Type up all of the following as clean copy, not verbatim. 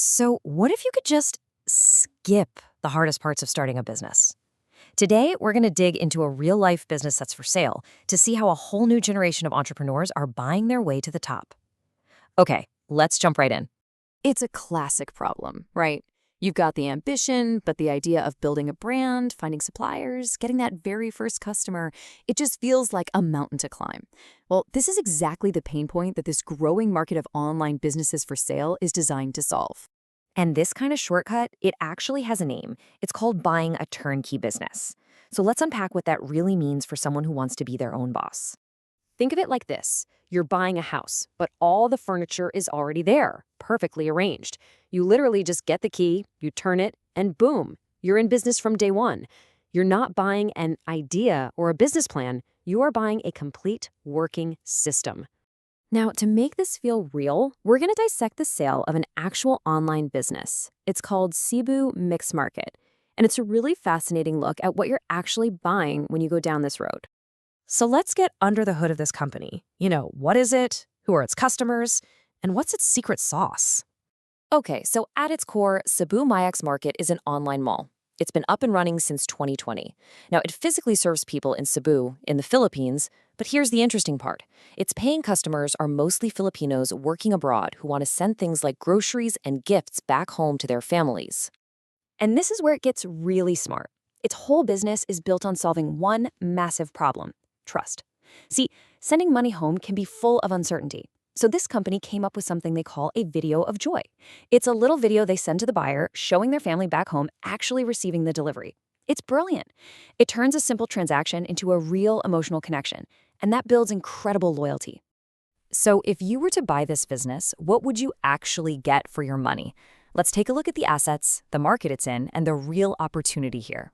So, what if you could just skip the hardest parts of starting a business? Today, we're going to dig into a real life business that's for sale to see how a whole new generation of entrepreneurs are buying their way to the top. Okay, let's jump right in. It's a classic problem, right? You've got the ambition, but the idea of building a brand, finding suppliers, getting that very first customer, it just feels like a mountain to climb. Well, this is exactly the pain point that this growing market of online businesses for sale is designed to solve. And this kind of shortcut, it actually has a name. It's called buying a turnkey business. So let's unpack what that really means for someone who wants to be their own boss. Think of it like this. You're buying a house, but all the furniture is already there, perfectly arranged. You literally just get the key, you turn it, and boom, you're in business from day one. You're not buying an idea or a business plan. You are buying a complete working system. Now, to make this feel real, we're going to dissect the sale of an actual online business. It's called Cebu MyxxMarket, and it's a really fascinating look at what you're actually buying when you go down this road. So let's get under the hood of this company. What is it? Who are its customers? And what's its secret sauce? Okay, so at its core, Cebu MyxxMarket is an online mall. It's been up and running since 2020. Now, it physically serves people in Cebu, in the Philippines, but here's the interesting part. Its paying customers are mostly Filipinos working abroad who want to send things like groceries and gifts back home to their families. And this is where it gets really smart. Its whole business is built on solving one massive problem: trust. See, sending money home can be full of uncertainty. So this company came up with something they call a video of joy. It's a little video they send to the buyer showing their family back home actually receiving the delivery. It's brilliant. It turns a simple transaction into a real emotional connection, and that builds incredible loyalty. So if you were to buy this business, what would you actually get for your money? Let's take a look at the assets, the market it's in, and the real opportunity here.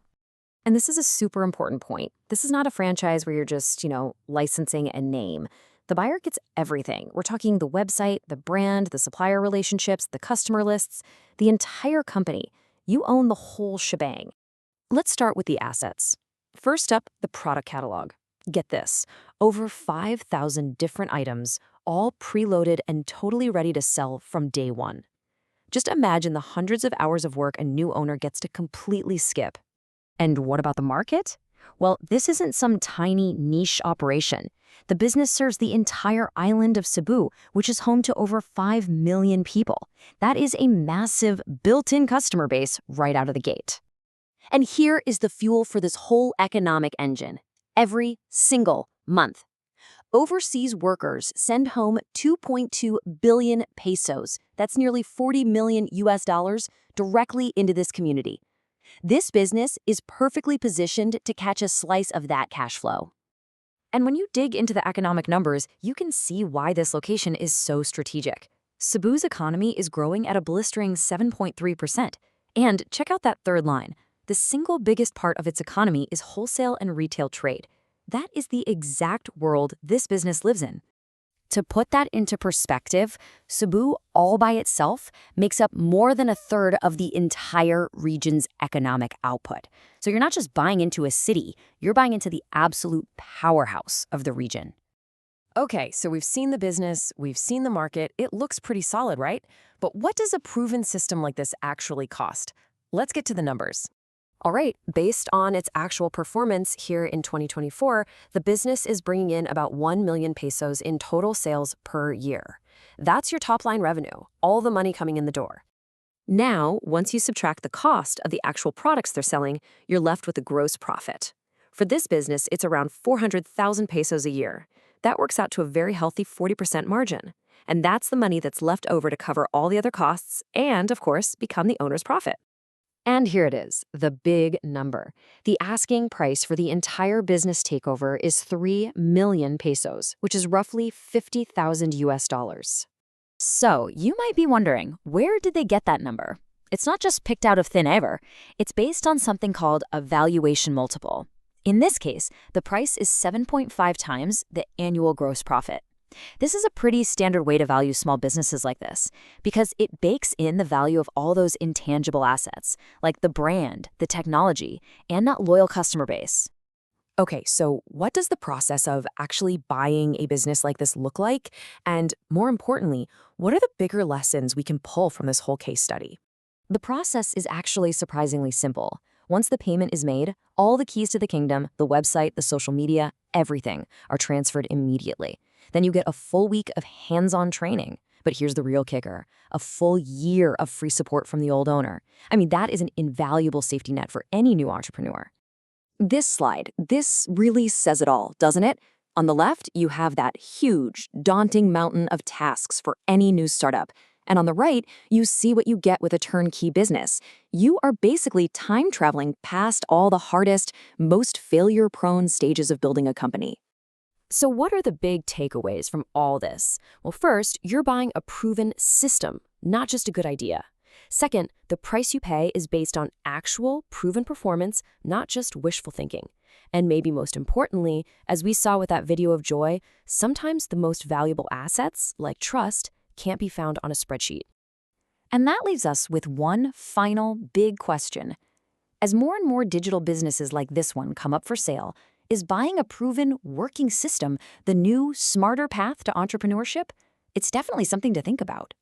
And this is a super important point. This is not a franchise where you're just, licensing a name. The buyer gets everything. We're talking the website, the brand, the supplier relationships, the customer lists, the entire company. You own the whole shebang. Let's start with the assets. First up, the product catalog. Get this, over 5,000 different items, all preloaded and totally ready to sell from day one. Just imagine the hundreds of hours of work a new owner gets to completely skip. And what about the market? Well, this isn't some tiny niche operation. The business serves the entire island of Cebu, which is home to over 5 million people. That is a massive built-in customer base right out of the gate. And here is the fuel for this whole economic engine. Every single month, overseas workers send home 2.2 billion pesos. That's nearly 40 million US dollars directly into this community. This business is perfectly positioned to catch a slice of that cash flow. And when you dig into the economic numbers, you can see why this location is so strategic. Cebu's economy is growing at a blistering 7.3%. And check out that third line. The single biggest part of its economy is wholesale and retail trade. That is the exact world this business lives in. To put that into perspective, Cebu all by itself makes up more than a third of the entire region's economic output. So you're not just buying into a city, you're buying into the absolute powerhouse of the region. Okay, so we've seen the business, we've seen the market. It looks pretty solid, right? But what does a proven system like this actually cost? Let's get to the numbers. All right, based on its actual performance here in 2024, the business is bringing in about 1 million pesos in total sales per year. That's your top line revenue, all the money coming in the door. Now, once you subtract the cost of the actual products they're selling, you're left with a gross profit. For this business, it's around 400,000 pesos a year. That works out to a very healthy 40% margin. And that's the money that's left over to cover all the other costs and, of course, become the owner's profit. And here it is, the big number. The asking price for the entire business takeover is 3 million pesos, which is roughly 50,000 US dollars. So you might be wondering, where did they get that number? It's not just picked out of thin air. It's based on something called a valuation multiple. In this case, the price is 7.5 times the annual gross profit. This is a pretty standard way to value small businesses like this because it bakes in the value of all those intangible assets, like the brand, the technology, and that loyal customer base. Okay, so what does the process of actually buying a business like this look like? And more importantly, what are the bigger lessons we can pull from this whole case study? The process is actually surprisingly simple. Once the payment is made, all the keys to the kingdom, the website, the social media, everything are transferred immediately. Then you get a full week of hands-on training. But here's the real kicker, a full year of free support from the old owner. I mean, that is an invaluable safety net for any new entrepreneur. This really says it all, doesn't it? On the left, you have that huge, daunting mountain of tasks for any new startup. And on the right, you see what you get with a turnkey business. You are basically time traveling past all the hardest, most failure-prone stages of building a company. So what are the big takeaways from all this? Well, first, you're buying a proven system, not just a good idea. Second, the price you pay is based on actual, proven performance, not just wishful thinking. And maybe most importantly, as we saw with that video of Joy, sometimes the most valuable assets, like trust, can't be found on a spreadsheet. And that leaves us with one final big question. As more and more digital businesses like this one come up for sale, is buying a proven, working system the new, smarter path to entrepreneurship? It's definitely something to think about.